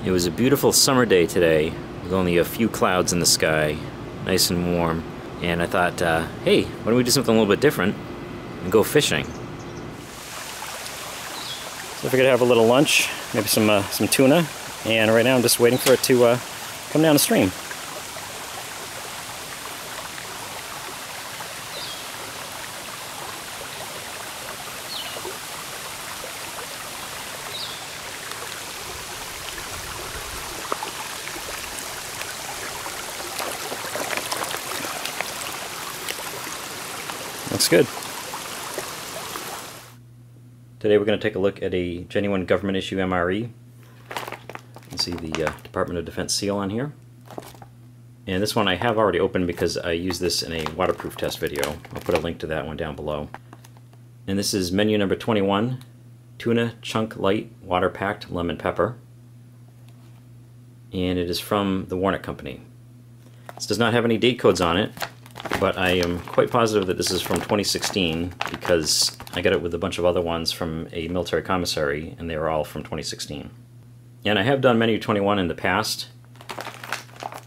It was a beautiful summer day today with only a few clouds in the sky, nice and warm, and I thought, hey, why don't we do something a little bit different and go fishing? So I figured I'd have a little lunch, maybe some tuna, and right now I'm just waiting for it to come down the stream. Looks good. Today we're going to take a look at a genuine government issue MRE. You can see the Department of Defense seal on here. And this one I have already opened because I used this in a waterproof test video. I'll put a link to that one down below. And this is menu number 21, Tuna Chunk Light Water Packed Lemon Pepper. And it is from the Warnick Company. This does not have any date codes on it, but I am quite positive that this is from 2016 because I got it with a bunch of other ones from a military commissary, and they were all from 2016. And I have done Menu 21 in the past,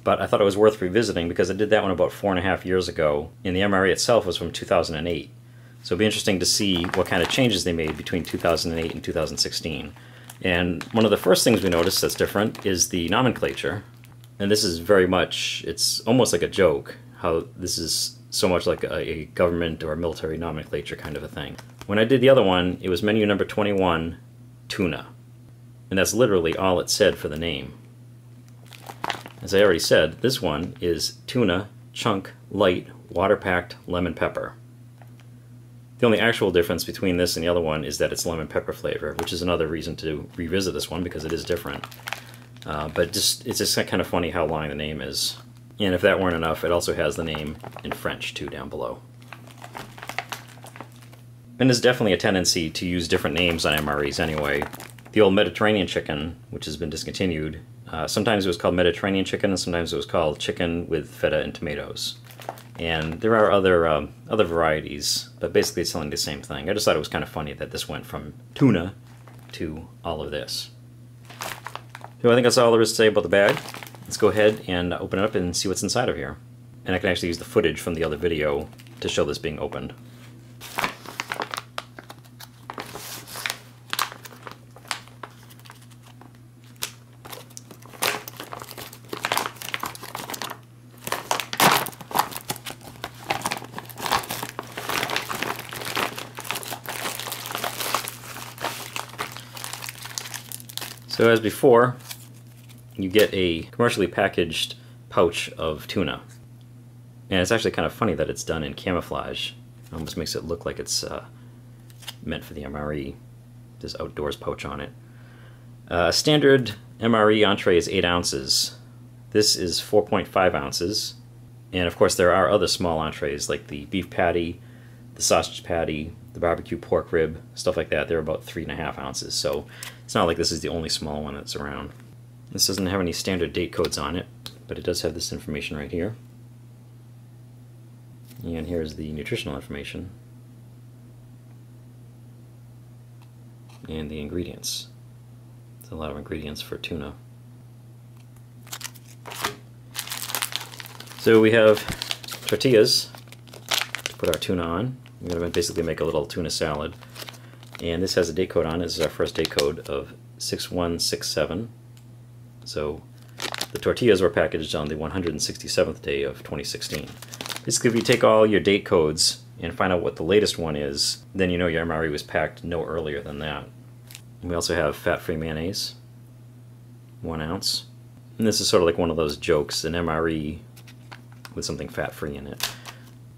but I thought it was worth revisiting because I did that one about 4.5 years ago, and the MRE itself was from 2008. So it'll be interesting to see what kind of changes they made between 2008 and 2016. And one of the first things we noticed that's different is the nomenclature. And this is very much, it's almost like a joke, how this is so much like a government or military nomenclature kind of a thing. When I did the other one, it was menu number 21, Tuna. And that's literally all it said for the name. As I already said, this one is Tuna Chunk Light Water-Packed Lemon Pepper. The only actual difference between this and the other one is that it's lemon pepper flavor, which is another reason to revisit this one because it is different. But it's just kind of funny how long the name is. And if that weren't enough, it also has the name in French too down below. And there's definitely a tendency to use different names on MREs anyway. The old Mediterranean chicken, which has been discontinued, sometimes it was called Mediterranean chicken and sometimes it was called chicken with feta and tomatoes. And there are other varieties, but basically it's telling the same thing. I just thought it was kind of funny that this went from tuna to all of this. So I think that's all there is to say about the bag. Let's go ahead and open it up and see what's inside of here. And I can actually use the footage from the other video to show this being opened. So as before, you get a commercially packaged pouch of tuna. And it's actually kind of funny that it's done in camouflage. It almost makes it look like it's meant for the MRE. This outdoors pouch on it. Standard MRE entree is 8 ounces. This is 4.5 ounces. And of course there are other small entrees like the beef patty, the sausage patty, the barbecue pork rib, stuff like that. They're about 3.5 ounces. So it's not like this is the only small one that's around. This doesn't have any standard date codes on it, but it does have this information right here. And here's the nutritional information. And the ingredients. There's a lot of ingredients for tuna. So we have tortillas to put our tuna on. We're going to basically make a little tuna salad. And this has a date code on it. This is our first date code of 6167. So the tortillas were packaged on the 167th day of 2016. Basically, if you take all your date codes and find out what the latest one is, then you know your MRE was packed no earlier than that. We also have fat-free mayonnaise, 1 ounce. And this is sort of like one of those jokes, an MRE with something fat-free in it.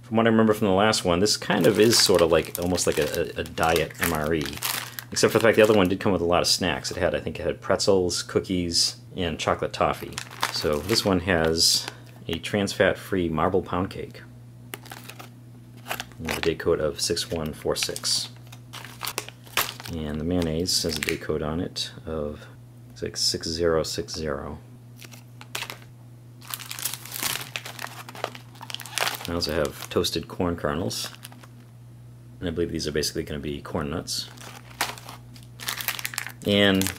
From what I remember from the last one, this kind of is sort of like almost like a diet MRE. Except for the fact the other one did come with a lot of snacks. I think it had pretzels, cookies, and chocolate toffee. So this one has a trans-fat-free marble pound cake. With a date code of 6146. And the mayonnaise has a date code on it of 6060. I also have toasted corn kernels. And I believe these are basically going to be corn nuts. And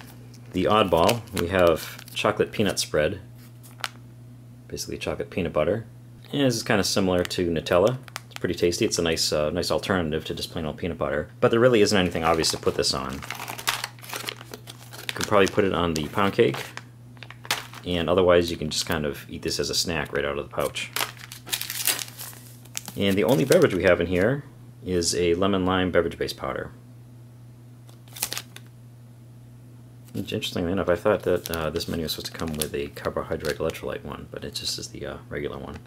the oddball, we have chocolate peanut spread, basically chocolate peanut butter. And this is kind of similar to Nutella. It's pretty tasty. It's a nice alternative to just plain old peanut butter. But there really isn't anything obvious to put this on. You could probably put it on the pound cake, and otherwise you can just kind of eat this as a snack right out of the pouch. And the only beverage we have in here is a lemon lime beverage base powder. Interestingly enough, I thought that this menu was supposed to come with a carbohydrate electrolyte one, but it just is the regular one.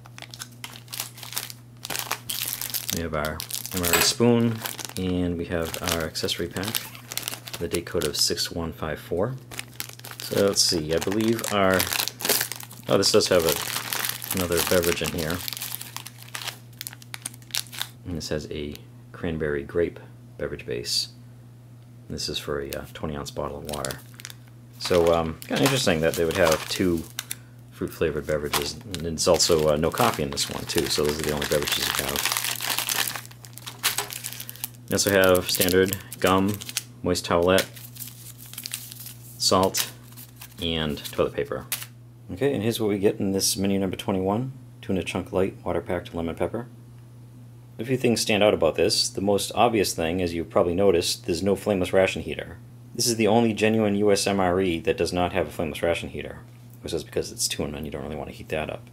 We have our MRE spoon, and we have our accessory pack, the date code of 6154. So let's see, I believe our... Oh, this does have another beverage in here. And this has a cranberry grape beverage base. This is for a 20-ounce bottle of water. So kind of interesting that they would have two fruit-flavored beverages. And it's also no coffee in this one too, so those are the only beverages you have. You also have standard gum, moist towelette, salt, and toilet paper. Okay, and here's what we get in this menu number 21, tuna chunk light, water-packed lemon pepper. A few things stand out about this. The most obvious thing, as you've probably noticed, there's no flameless ration heater. This is the only genuine US MRE that does not have a flameless ration heater. Of course, that's because it's tuna and you don't really want to heat that up.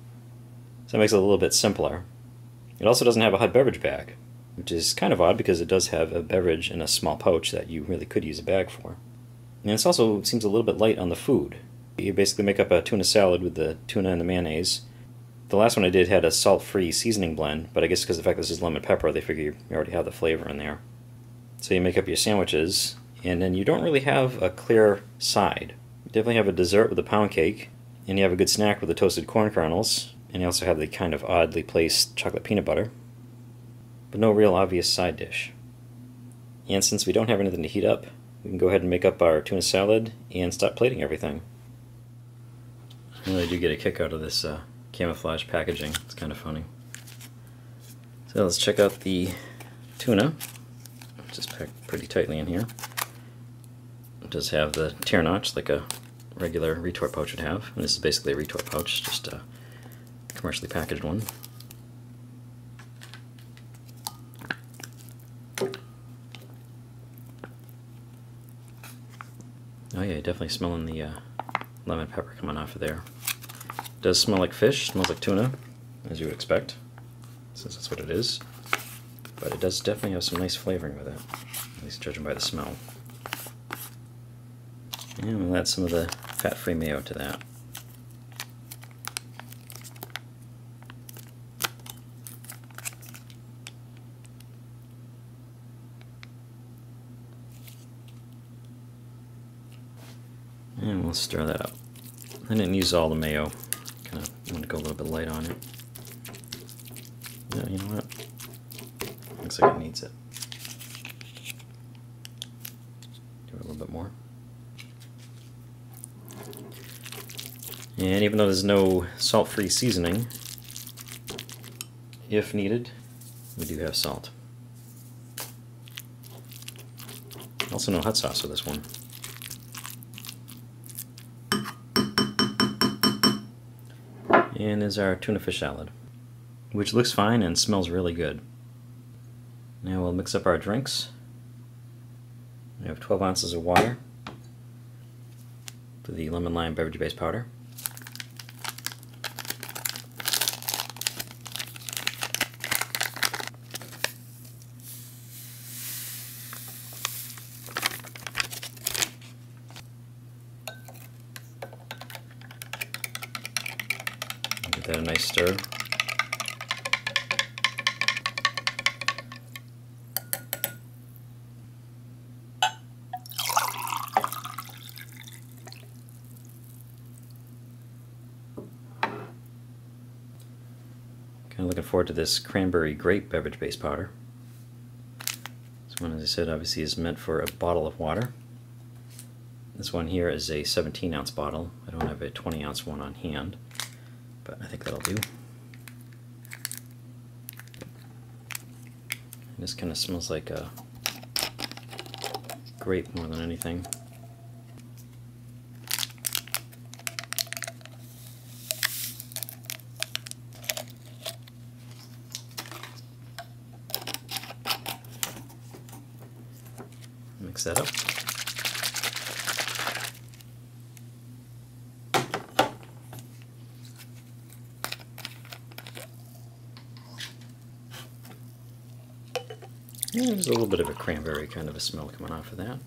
So that makes it a little bit simpler. It also doesn't have a hot beverage bag, which is kind of odd because it does have a beverage in a small pouch that you really could use a bag for. And it also seems a little bit light on the food. You basically make up a tuna salad with the tuna and the mayonnaise. The last one I did had a salt-free seasoning blend, but I guess because of the fact this is lemon pepper, they figure you already have the flavor in there. So you make up your sandwiches, and then you don't really have a clear side. You definitely have a dessert with a pound cake, and you have a good snack with the toasted corn kernels, and you also have the kind of oddly placed chocolate peanut butter, but no real obvious side dish. And since we don't have anything to heat up, we can go ahead and make up our tuna salad and start plating everything. I really do get a kick out of this camouflage packaging. It's kind of funny. So let's check out the tuna, which is packed pretty tightly in here. It does have the tear notch like a regular retort pouch would have. And this is basically a retort pouch, just a commercially packaged one. Oh yeah, definitely smelling the lemon pepper coming off of there. It does smell like fish, smells like tuna, as you would expect, since that's what it is. But it does definitely have some nice flavoring with it, at least judging by the smell. And we'll add some of the fat-free mayo to that. And we'll stir that up. I didn't use all the mayo. Kind of want to go a little bit light on it. Yeah, you know what? Looks like it needs it. Do it a little bit more. And even though there's no salt-free seasoning, if needed, we do have salt. Also no hot sauce with this one. And is our tuna fish salad, which looks fine and smells really good. Now we'll mix up our drinks. We have 12 ounces of water for the lemon lime beverage base powder. Give that a nice stir. Kind of looking forward to this cranberry grape beverage base powder. This one, as I said, obviously is meant for a bottle of water. This one here is a 17-ounce bottle. I don't have a 20-ounce one on hand, but I think that'll do. And this kind of smells like a grape more than anything. mix that up. Yeah, there's a little bit of a cranberry kind of a smell coming off of that.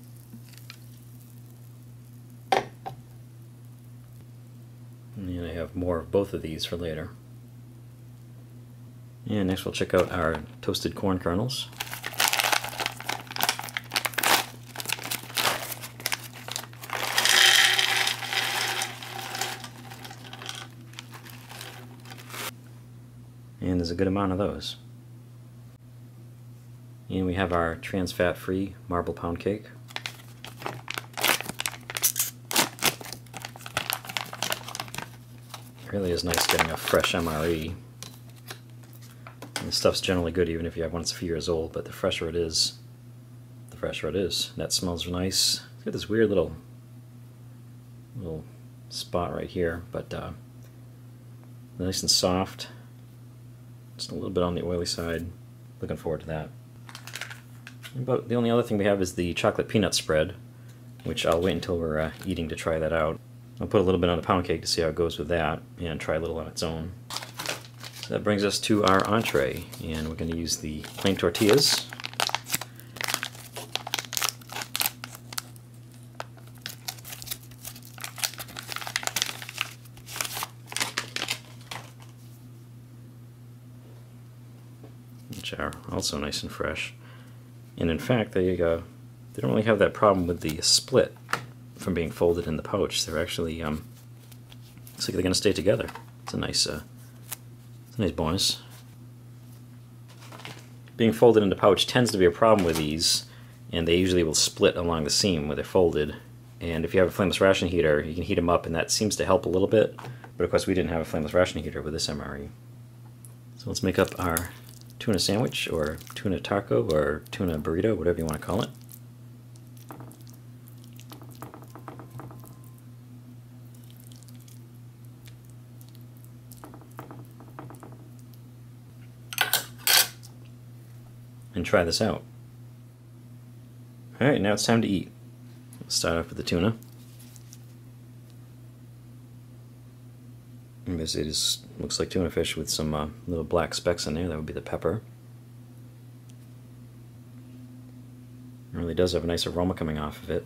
And I have more of both of these for later. And next we'll check out our toasted corn kernels. And there's a good amount of those. And we have our trans fat free marble pound cake. It really is nice getting a fresh MRE. And this stuff's generally good even if you have one that's a few years old, but the fresher it is, the fresher it is. That smells nice. It's got this weird little spot right here, but nice and soft. Just a little bit on the oily side. Looking forward to that. But the only other thing we have is the chocolate peanut spread, which I'll wait until we're eating to try that out. I'll put a little bit on the pound cake to see how it goes with that, and try a little on its own. So that brings us to our entree, and we're going to use the plain tortillas. Which are also nice and fresh. And in fact, they don't really have that problem with the split from being folded in the pouch. They're actually, looks like they're going to stay together. It's a nice bonus. Being folded in the pouch tends to be a problem with these, and they usually will split along the seam where they're folded. And if you have a flameless ration heater, you can heat them up, and that seems to help a little bit. But of course, we didn't have a flameless ration heater with this MRE. So let's make up our tuna sandwich, or tuna taco, or tuna burrito, whatever you want to call it. And try this out. Alright, now it's time to eat. Let's start off with the tuna. And this just looks like tuna fish with some little black specks in there. That would be the pepper. It really does have a nice aroma coming off of it.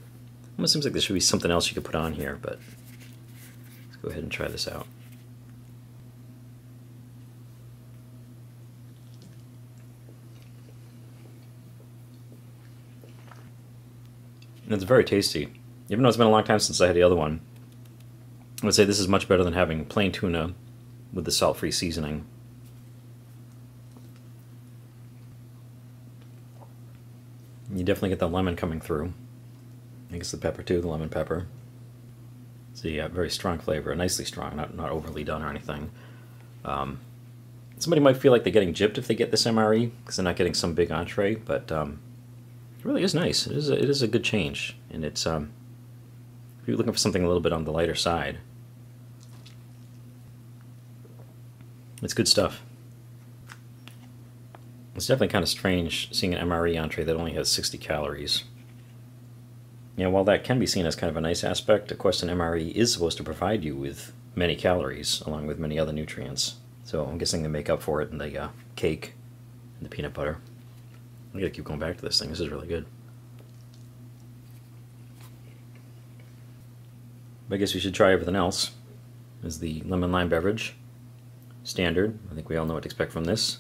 Almost seems like there should be something else you could put on here, but let's go ahead and try this out. And it's very tasty. Even though it's been a long time since I had the other one, I would say this is much better than having plain tuna with the salt-free seasoning. You definitely get the lemon coming through. I guess the pepper too, the lemon pepper. So yeah, very strong flavor, nicely strong, not overly done or anything. Somebody might feel like they're getting gypped if they get this MRE, because they're not getting some big entree, but it really is nice. It is a good change, and it's if you're looking for something a little bit on the lighter side, it's good stuff. It's definitely kind of strange seeing an MRE entree that only has 60 calories. You know, while that can be seen as kind of a nice aspect, of course an MRE is supposed to provide you with many calories, along with many other nutrients. So I'm guessing they make up for it in the cake and the peanut butter. I gotta keep going back to this thing. This is really good. But I guess we should try everything else. This is the lemon lime beverage. Standard. I think we all know what to expect from this.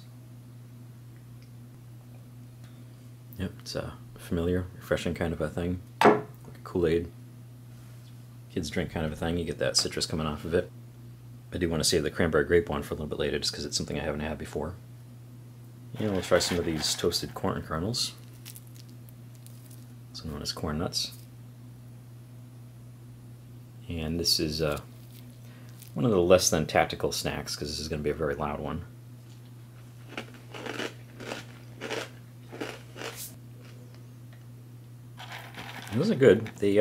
Yep, it's a familiar, refreshing kind of a thing. Like a Kool-Aid. Kids drink kind of a thing. You get that citrus coming off of it. I do want to save the cranberry grape one for a little bit later just because it's something I haven't had before. And we'll try some of these toasted corn kernels, also known as corn nuts. And this is one of the less than tactical snacks because this is going to be a very loud one. And those are good. They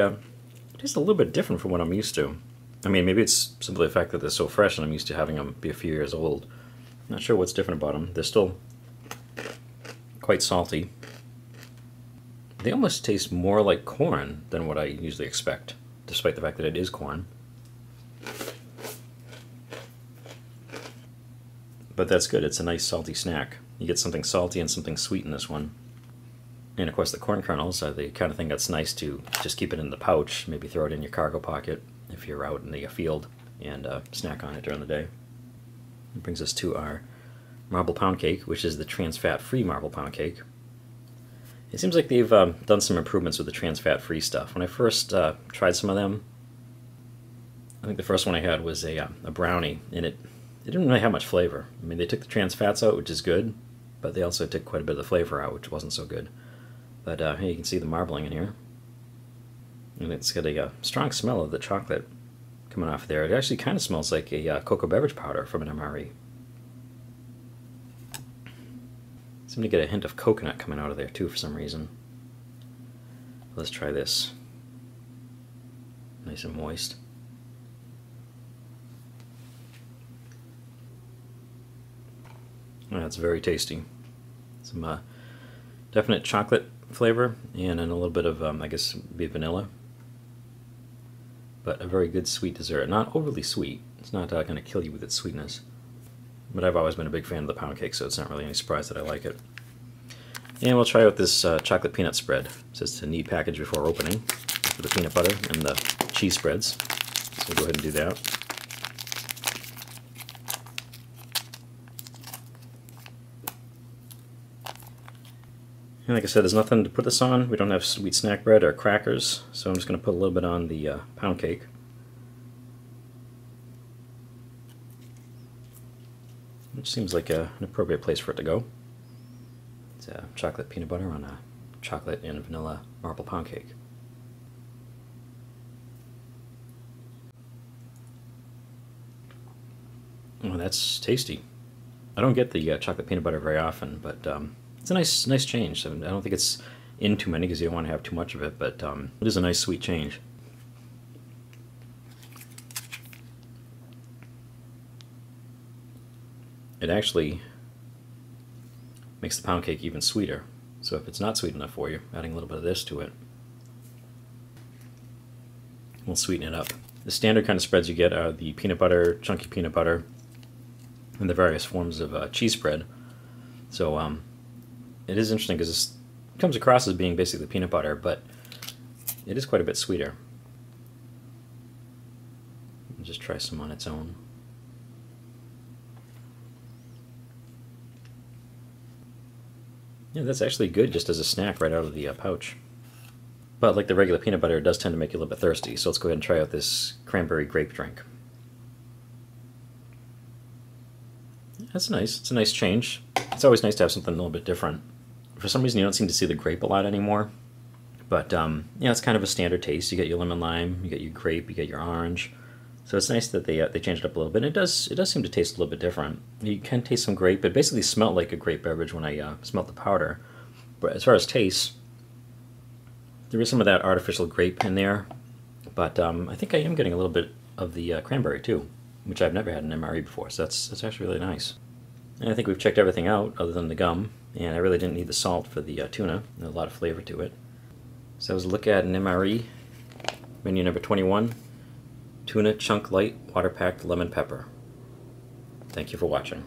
taste a little bit different from what I'm used to. I mean, maybe it's simply the fact that they're so fresh and I'm used to having them be a few years old. I'm not sure what's different about them. They're still quite salty, They almost taste more like corn than what I usually expect, despite the fact that it is corn. But that's good. It's a nice salty snack. You get something salty and something sweet in this one. And of course the corn kernels are the kind of thing that's nice to just keep it in the pouch, maybe throw it in your cargo pocket if you're out in the field, and snack on it during the day. It brings us to our marble pound cake, which is the trans fat free marble pound cake. It seems like they've done some improvements with the trans fat free stuff. When I first tried some of them, I think the first one I had was a brownie, and it didn't really have much flavor. I mean, they took the trans fats out, which is good, but they also took quite a bit of the flavor out, which wasn't so good. But hey, you can see the marbling in here. And it's got a strong smell of the chocolate coming off there. It actually kind of smells like a cocoa beverage powder from an MRE. Seem to get a hint of coconut coming out of there too for some reason. Let's try this. Nice and moist. That's very tasty. Some definite chocolate flavor and then a little bit of, I guess, be vanilla. But a very good sweet dessert. Not overly sweet. It's not going to kill you with its sweetness. But I've always been a big fan of the pound cake, so it's not really any surprise that I like it. And we'll try out this chocolate peanut spread. It says to knead package before opening for the peanut butter and the cheese spreads. So we'll go ahead and do that. And like I said, there's nothing to put this on. We don't have sweet snack bread or crackers, so I'm just going to put a little bit on the pound cake. Which seems like an appropriate place for it to go. It's chocolate peanut butter on a chocolate and vanilla marble pound cake. Oh, that's tasty. I don't get the chocolate peanut butter very often, but it's a nice change. I don't think it's in too many because you don't want to have too much of it, but it is a nice sweet change. It actually makes the pound cake even sweeter. So if it's not sweet enough for you, adding a little bit of this to it will sweeten it up. The standard kind of spreads you get are the peanut butter, chunky peanut butter, and the various forms of cheese spread. So it is interesting because this comes across as being basically peanut butter, but it is quite a bit sweeter. I'll just try some on its own. Yeah, that's actually good just as a snack right out of the pouch. But like the regular peanut butter, it does tend to make you a little bit thirsty, so let's go ahead and try out this cranberry grape drink. That's nice. It's a nice change. It's always nice to have something a little bit different. For some reason, you don't seem to see the grape a lot anymore. But, yeah, it's kind of a standard taste. You get your lemon lime, you get your grape, you get your orange. So it's nice that they changed it up a little bit. And it does seem to taste a little bit different. You can taste some grape. It basically smelled like a grape beverage when I smelled the powder. But as far as taste, there is some of that artificial grape in there. But I think I am getting a little bit of the cranberry too, which I've never had in MRE before. So that's actually really nice. And I think we've checked everything out other than the gum. And I really didn't need the salt for the tuna. There's a lot of flavor to it. So that was a look at an MRE, menu number 21. Tuna Chunk Light Water Packed Lemon Pepper. Thank you for watching.